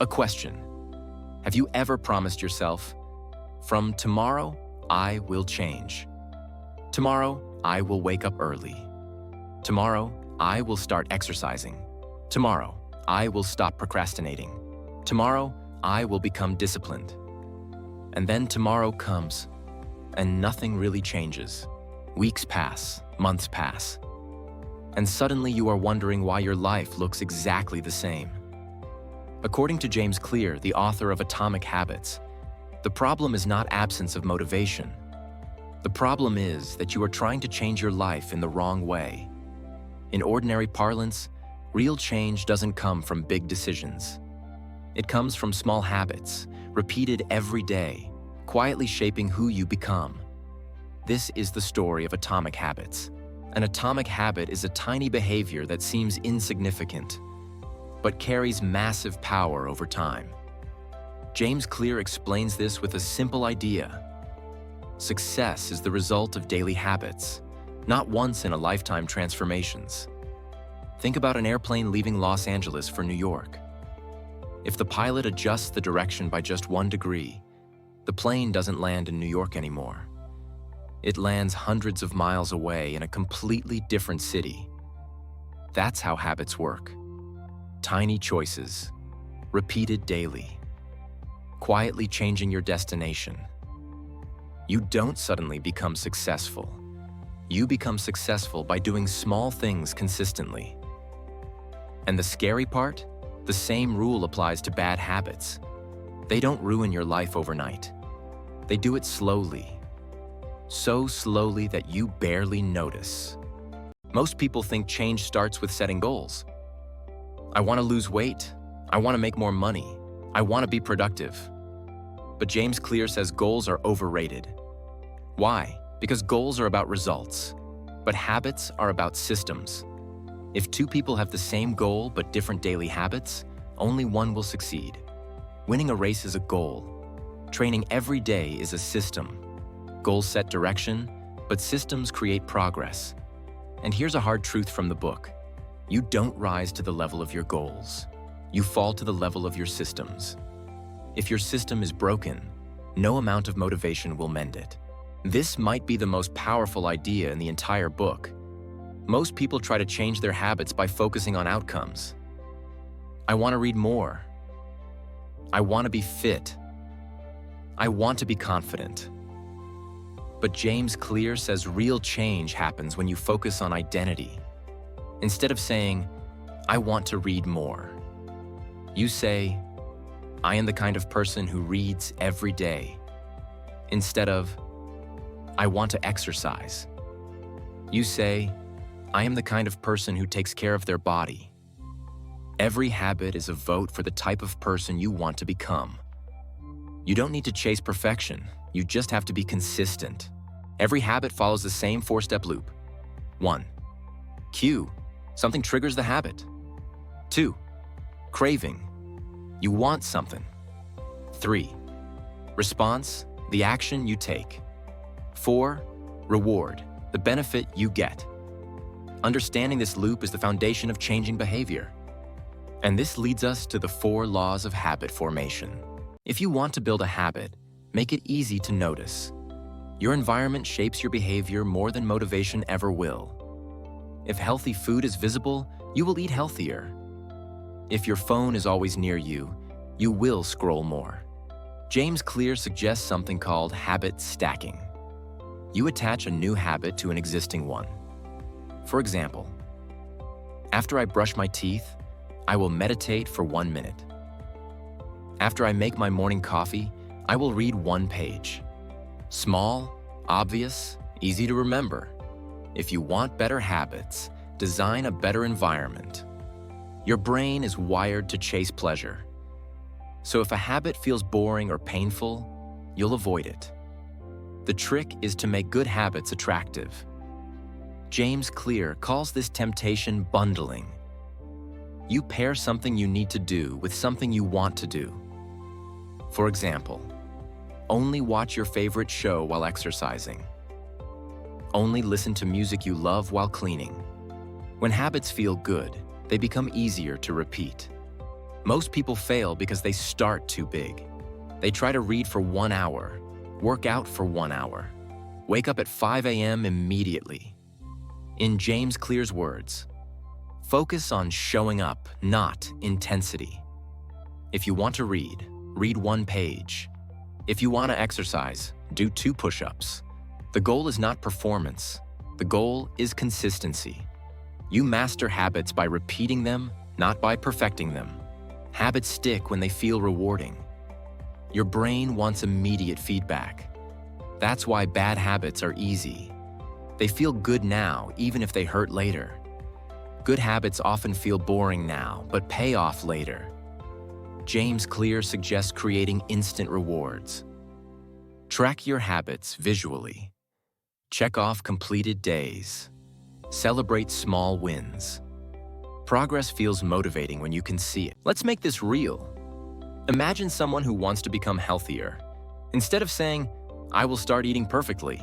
A question. Have you ever promised yourself, from tomorrow, I will change. Tomorrow, I will wake up early. Tomorrow, I will start exercising. Tomorrow, I will stop procrastinating. Tomorrow, I will become disciplined. And then tomorrow comes, and nothing really changes. Weeks pass, months pass, and suddenly you are wondering why your life looks exactly the same. According to James Clear, the author of Atomic Habits, the problem is not absence of motivation. The problem is that you are trying to change your life in the wrong way. In ordinary parlance, real change doesn't come from big decisions. It comes from small habits, repeated every day, quietly shaping who you become. This is the story of atomic habits. An atomic habit is a tiny behavior that seems insignificant, but carries massive power over time. James Clear explains this with a simple idea. Success is the result of daily habits, not once-in-a-lifetime transformations. Think about an airplane leaving Los Angeles for New York. If the pilot adjusts the direction by just 1 degree, the plane doesn't land in New York anymore. It lands hundreds of miles away in a completely different city. That's how habits work. Tiny choices, repeated daily, quietly changing your destination. You don't suddenly become successful. You become successful by doing small things consistently. And the scary part? The same rule applies to bad habits. They don't ruin your life overnight. They do it slowly. So slowly that you barely notice. Most people think change starts with setting goals. I want to lose weight. I want to make more money. I want to be productive. But James Clear says goals are overrated. Why? Because goals are about results, but habits are about systems. If 2 people have the same goal but different daily habits, only one will succeed. Winning a race is a goal. Training every day is a system. Goals set direction, but systems create progress. And here's a hard truth from the book. You don't rise to the level of your goals. You fall to the level of your systems. If your system is broken, no amount of motivation will mend it. This might be the most powerful idea in the entire book. Most people try to change their habits by focusing on outcomes. I want to read more. I want to be fit. I want to be confident. But James Clear says real change happens when you focus on identity. Instead of saying, I want to read more, you say, I am the kind of person who reads every day. Instead of, I want to exercise, you say, I am the kind of person who takes care of their body. Every habit is a vote for the type of person you want to become. You don't need to chase perfection. You just have to be consistent. Every habit follows the same 4-step loop. 1. Cue. Something triggers the habit. 2. Craving. You want something. 3. Response. The action you take. 4. Reward. The benefit you get. Understanding this loop is the foundation of changing behavior. And this leads us to the 4 laws of habit formation. If you want to build a habit, make it easy to notice. Your environment shapes your behavior more than motivation ever will. If healthy food is visible, you will eat healthier. If your phone is always near you, you will scroll more. James Clear suggests something called habit stacking. You attach a new habit to an existing one. For example, after I brush my teeth, I will meditate for 1 minute. After I make my morning coffee, I will read 1 page. Small, obvious, easy to remember. If you want better habits, design a better environment. Your brain is wired to chase pleasure. So if a habit feels boring or painful, you'll avoid it. The trick is to make good habits attractive. James Clear calls this temptation bundling. You pair something you need to do with something you want to do. For example, only watch your favorite show while exercising. Only listen to music you love while cleaning. When habits feel good, they become easier to repeat. Most people fail because they start too big. They try to read for 1 hour, work out for 1 hour, wake up at 5 a.m. immediately. In James Clear's words, focus on showing up, not intensity. If you want to read, read 1 page. If you want to exercise, do 2 push-ups. The goal is not performance. The goal is consistency. You master habits by repeating them, not by perfecting them. Habits stick when they feel rewarding. Your brain wants immediate feedback. That's why bad habits are easy. They feel good now, even if they hurt later. Good habits often feel boring now, but pay off later. James Clear suggests creating instant rewards. Track your habits visually. Check off completed days. Celebrate small wins. Progress feels motivating when you can see it. Let's make this real. Imagine someone who wants to become healthier. Instead of saying, "I will start eating perfectly,"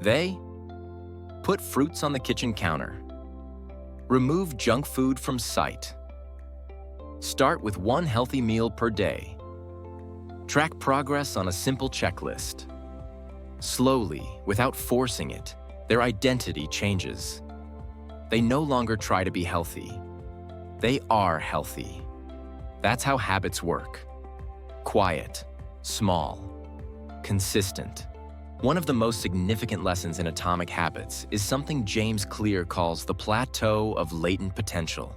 they put fruits on the kitchen counter. Remove junk food from sight. Start with 1 healthy meal per day. Track progress on a simple checklist. Slowly, without forcing it, their identity changes. They no longer try to be healthy. They are healthy. That's how habits work. Quiet, small, consistent. One of the most significant lessons in Atomic Habits is something James Clear calls the plateau of latent potential.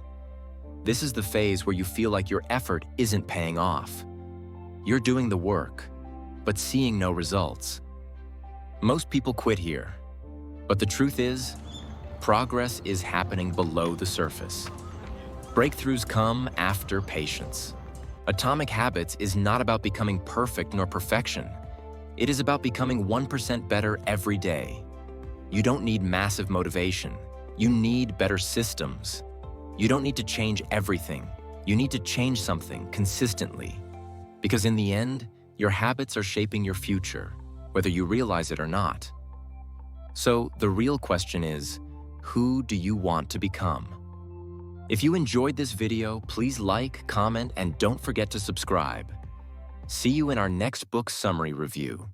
This is the phase where you feel like your effort isn't paying off. You're doing the work, but seeing no results. Most people quit here, but the truth is, progress is happening below the surface. Breakthroughs come after patience. Atomic Habits is not about becoming perfect nor perfection. It is about becoming 1% better every day. You don't need massive motivation. You need better systems. You don't need to change everything. You need to change something consistently. Because in the end, your habits are shaping your future, whether you realize it or not. So the real question is, who do you want to become? If you enjoyed this video, please like, comment, and don't forget to subscribe. See you in our next book summary review.